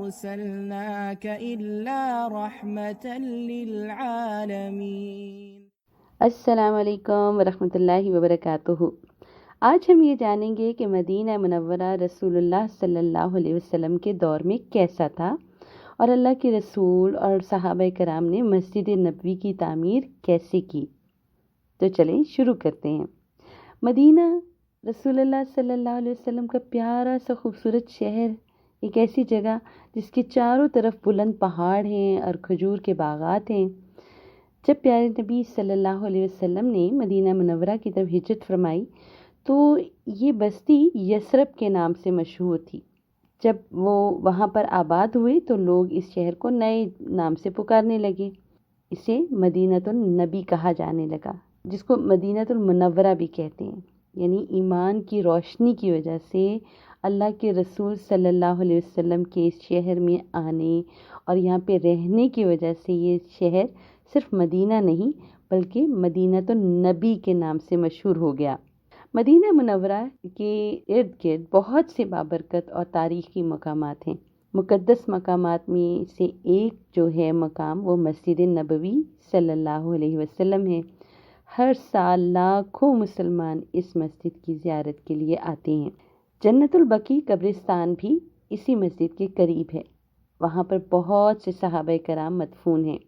أرسلناك إلا رحمة للعالمين۔ السلام علیکم ورحمۃ اللہ وبرکاتہ۔ آج ہم یہ جانیں گے کہ مدینہ منورہ رسول اللہ صلی اللہ علیہ وسلم کے دور میں کیسا تھا اور اللہ کے رسول اور صحابہ کرام نے مسجد نبوی کی تعمیر کیسے کی۔ تو چلیں شروع کرتے ہیں۔ مدینہ رسول اللہ صلی اللہ علیہ وسلم کا پیارا سا خوبصورت شہر، ایک ایسی جگہ جس کے چاروں طرف بلند پہاڑ ہیں اور کھجور کے باغات ہیں۔ جب پیارے نبی صلی اللہ علیہ وسلم نے مدینہ منورہ کی طرف ہجرت فرمائی تو یہ بستی یثرب کے نام سے مشہور تھی۔ جب وہ وہاں پر آباد ہوئے تو لوگ اس شہر کو نئے نام سے پکارنے لگے، اسے مدینۃ النبی کہا جانے لگا، جس کو مدینۃ المنورہ بھی کہتے ہیں۔ یعنی ایمان کی روشنی کی وجہ سے اللہ کے رسول صلی اللہ علیہ وسلم کے اس شہر میں آنے اور یہاں پہ رہنے کی وجہ سے یہ شہر صرف مدینہ نہیں بلکہ مدینۃ النبی کے نام سے مشہور ہو گیا۔ مدینہ منورہ کے ارد گرد بہت سے بابرکت اور تاریخی مقامات ہیں۔ مقدس مقامات میں سے ایک جو ہے مقام وہ مسجد نبوی صلی اللہ علیہ وسلم ہے۔ ہر سال لاکھوں مسلمان اس مسجد کی زیارت کے لیے آتے ہیں۔ جنت البقیع قبرستان بھی اسی مسجد کے قریب ہے، وہاں پر بہت سے صحابہ کرام مدفون ہیں۔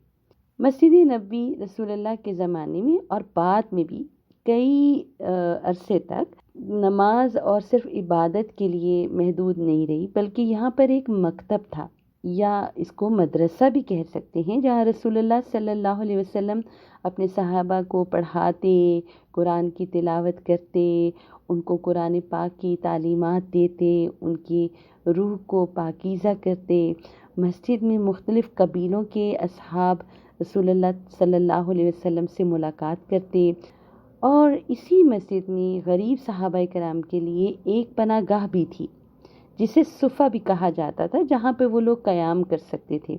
مسجد نبوی رسول اللہ کے زمانے میں اور بعد میں بھی کئی عرصے تک نماز اور صرف عبادت کے لیے محدود نہیں رہی، بلکہ یہاں پر ایک مکتب تھا یا اس کو مدرسہ بھی کہہ سکتے ہیں، جہاں رسول اللہ صلی اللہ علیہ وسلم اپنے صحابہ کو پڑھاتے، قرآن کی تلاوت کرتے، ان کو قرآن پاک کی تعلیمات دیتے، ان کی روح کو پاکیزہ کرتے۔ مسجد میں مختلف قبیلوں کے اصحاب رسول اللہ صلی اللہ علیہ وسلم سے ملاقات کرتے، اور اسی مسجد میں غریب صحابہ کرام کے لیے ایک پناہ گاہ بھی تھی جسے صفہ بھی کہا جاتا تھا، جہاں پہ وہ لوگ قیام کر سکتے تھے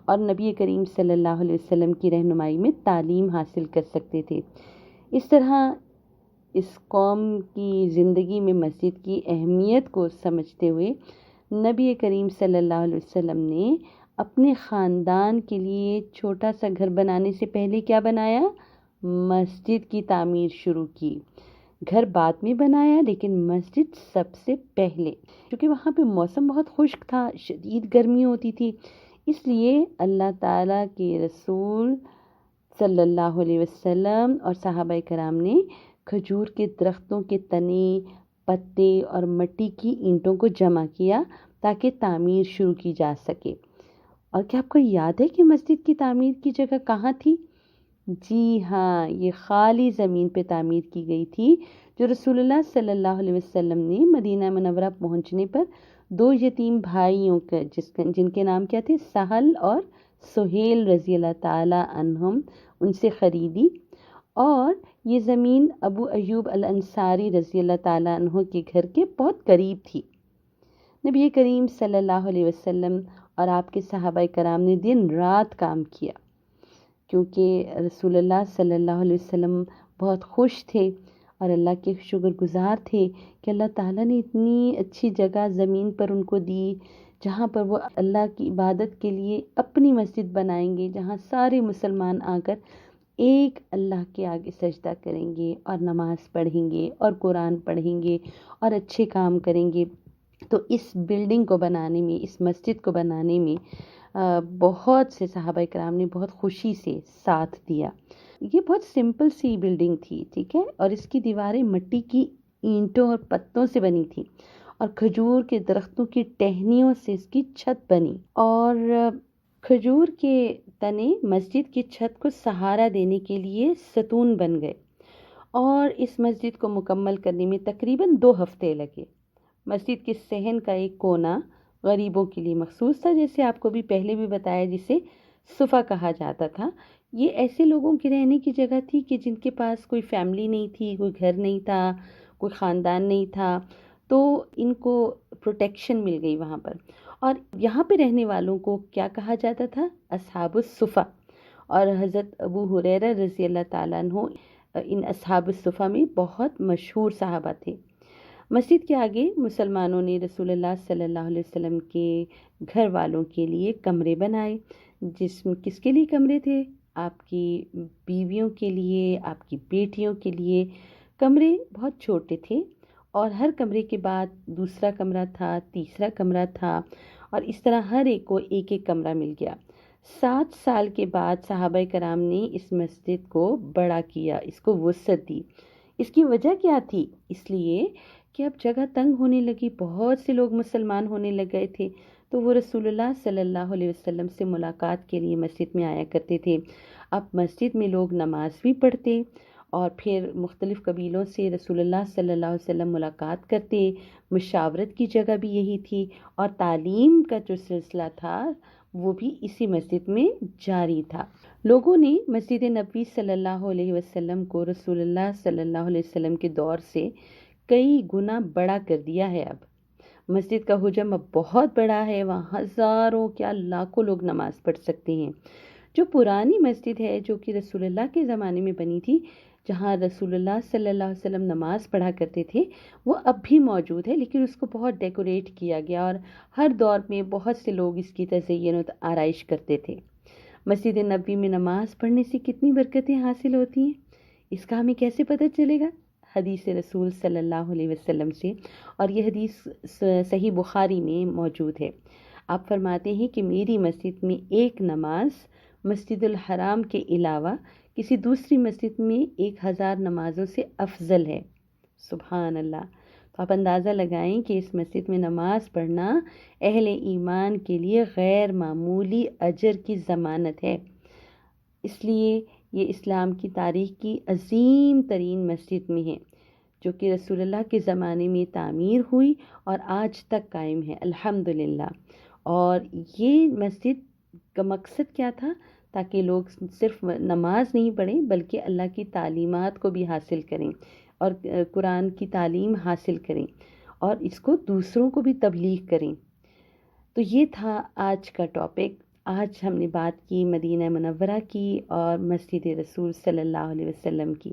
اور نبی کریم صلی اللہ علیہ وسلم کی رہنمائی میں تعلیم حاصل کر سکتے تھے۔ اس طرح اس قوم کی زندگی میں مسجد کی اہمیت کو سمجھتے ہوئے نبی کریم صلی اللہ علیہ وسلم نے اپنے خاندان کے لیے چھوٹا سا گھر بنانے سے پہلے کیا بنایا؟ مسجد کی تعمیر شروع کی۔ گھر بعد میں بنایا لیکن مسجد سب سے پہلے، کیونکہ وہاں پہ موسم بہت خشک تھا، شدید گرمی ہوتی تھی، اس لیے اللہ تعالیٰ کے رسول صلی اللہ علیہ وسلم اور صحابہ کرام نے کھجور کے درختوں کے تنے، پتے اور مٹی کی اینٹوں کو جمع کیا تاکہ تعمیر شروع کی جا سکے۔ اور کیا آپ کو یاد ہے کہ مسجد کی تعمیر کی جگہ کہاں تھی؟ جی ہاں، یہ خالی زمین پہ تعمیر کی گئی تھی جو رسول اللہ صلی اللہ علیہ وسلم نے مدینہ منورہ پہنچنے پر دو یتیم بھائیوں کا جن کے نام کیا تھے؟ سہل اور سہیل رضی اللہ تعالی عنہم، ان سے خریدی، اور یہ زمین ابو ایوب الانصاری رضی اللہ تعالی عنہ کے گھر کے بہت قریب تھی۔ نبی کریم صلی اللہ علیہ وسلم اور آپ کے صحابہ کرام نے دن رات کام کیا، کیونکہ رسول اللہ صلی اللہ علیہ وسلم بہت خوش تھے اور اللہ کے شکر گزار تھے کہ اللہ تعالیٰ نے اتنی اچھی جگہ زمین پر ان کو دی جہاں پر وہ اللہ کی عبادت کے لیے اپنی مسجد بنائیں گے، جہاں سارے مسلمان آ کر ایک اللہ کے آگے سجدہ کریں گے اور نماز پڑھیں گے اور قرآن پڑھیں گے اور اچھے کام کریں گے۔ تو اس بلڈنگ کو بنانے میں، اس مسجد کو بنانے میں بہت سے صحابہ کرام نے بہت خوشی سے ساتھ دیا۔ یہ بہت سمپل سی بلڈنگ تھی، ٹھیک ہے، اور اس کی دیواریں مٹی کی اینٹوں اور پتوں سے بنی تھی اور کھجور کے درختوں کی ٹہنیوں سے اس کی چھت بنی، اور کھجور کے تنے مسجد کی چھت کو سہارا دینے کے لیے ستون بن گئے، اور اس مسجد کو مکمل کرنے میں تقریباً 2 ہفتے لگے۔ مسجد کے صحن کا ایک کونا غریبوں کے لیے مخصوص تھا، جیسے آپ کو بھی پہلے بھی بتایا، جسے صفہ کہا جاتا تھا۔ یہ ایسے لوگوں کی رہنے کی جگہ تھی کہ جن کے پاس کوئی فیملی نہیں تھی، کوئی گھر نہیں تھا، کوئی خاندان نہیں تھا، تو ان کو پروٹیکشن مل گئی وہاں پر۔ اور یہاں پہ رہنے والوں کو کیا کہا جاتا تھا؟ اصحاب الصفہ۔ اور حضرت ابو ہریرہ رضی اللہ تعالیٰ عنہ ان اصحاب الصفہ میں بہت مشہور صحابہ تھے۔ مسجد کے آگے مسلمانوں نے رسول اللہ صلی اللہ علیہ وسلم کے گھر والوں کے لیے کمرے بنائے، جس میں کس کے لیے کمرے تھے؟ آپ کی بیویوں کے لیے، آپ کی بیٹیوں کے لیے۔ کمرے بہت چھوٹے تھے اور ہر کمرے کے بعد دوسرا کمرہ تھا، تیسرا کمرہ تھا، اور اس طرح ہر ایک کو ایک ایک کمرہ مل گیا۔ 7 سال کے بعد صحابہ کرام نے اس مسجد کو بڑا کیا، اس کو وسعت دی۔ اس کی وجہ کیا تھی؟ اس لیے کہ اب جگہ تنگ ہونے لگی، بہت سے لوگ مسلمان ہونے لگ گئے تھے، تو وہ رسول اللہ صلی اللہ علیہ وسلم سے ملاقات کے لیے مسجد میں آیا کرتے تھے۔ اب مسجد میں لوگ نماز بھی پڑھتے اور پھر مختلف قبیلوں سے رسول اللہ صلی اللہ علیہ وسلم ملاقات کرتے۔ مشاورت کی جگہ بھی یہی تھی اور تعلیم کا جو سلسلہ تھا وہ بھی اسی مسجد میں جاری تھا۔ لوگوں نے مسجد نبوی صلی اللہ علیہ وسلم کو رسول اللہ صلی اللہ علیہ وسلم کے دور سے کئی گنا بڑا کر دیا ہے۔ اب مسجد کا حجم اب بہت بڑا ہے، وہاں ہزاروں کیا لاکھوں لوگ نماز پڑھ سکتے ہیں۔ جو پرانی مسجد ہے جو کہ رسول اللہ کے زمانے میں بنی تھی، جہاں رسول اللہ صلی اللہ علیہ وسلم نماز پڑھا کرتے تھے، وہ اب بھی موجود ہے، لیکن اس کو بہت ڈیکوریٹ کیا گیا اور ہر دور میں بہت سے لوگ اس کی تزئین و آرائش کرتے تھے۔ مسجد نبوی میں نماز پڑھنے سے کتنی برکتیں حاصل ہوتی ہیں، اس کا ہمیں کیسے پتہ چلے گا؟ حدیث رسول صلی اللہ علیہ وسلم سے، اور یہ حدیث صحیح بخاری میں موجود ہے۔ آپ فرماتے ہیں کہ میری مسجد میں ایک نماز مسجد الحرام کے علاوہ کسی دوسری مسجد میں 1000 نمازوں سے افضل ہے۔ سبحان اللہ! تو آپ اندازہ لگائیں کہ اس مسجد میں نماز پڑھنا اہل ایمان کے لیے غیر معمولی اجر کی ضمانت ہے۔ اس لیے یہ اسلام کی تاریخ کی عظیم ترین مسجد میں ہے، جو کہ رسول اللہ کے زمانے میں تعمیر ہوئی اور آج تک قائم ہے الحمدللہ۔ اور یہ مسجد کا مقصد کیا تھا؟ تاکہ لوگ صرف نماز نہیں پڑھیں بلکہ اللہ کی تعلیمات کو بھی حاصل کریں اور قرآن کی تعلیم حاصل کریں اور اس کو دوسروں کو بھی تبلیغ کریں۔ تو یہ تھا آج کا ٹاپک۔ آج ہم نے بات کی مدینہ منورہ کی اور مسجد رسول صلی اللہ علیہ وسلم کی۔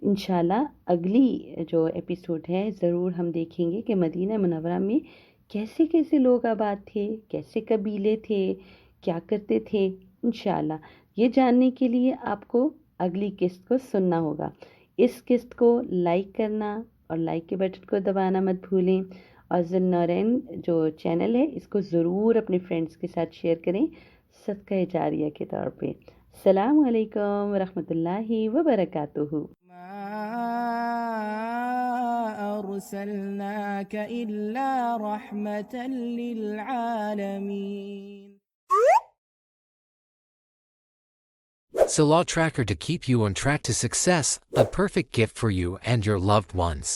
انشاءاللہ اگلی جو ایپیسوڈ ہے ضرور ہم دیکھیں گے کہ مدینہ منورہ میں کیسے کیسے لوگ آباد تھے، کیسے قبیلے تھے، کیا کرتے تھے۔ انشاءاللہ یہ جاننے کے لیے آپ کو اگلی قسط کو سننا ہوگا۔ اس قسط کو لائک کرنا اور لائک کے بٹن کو دبانا مت بھولیں، اور ذوالنورین جو چینل ہے اس کو ضرور اپنے فرینڈس کے ساتھ شیئر کریں صدقہ جاریہ کے طور پہ۔ السلام علیکم ورحمۃ اللہ وبرکاتہ۔ أرسلناك إلا رحمة للعالمين. Salah Tracker to keep you on track to success, a perfect gift for you and your loved ones.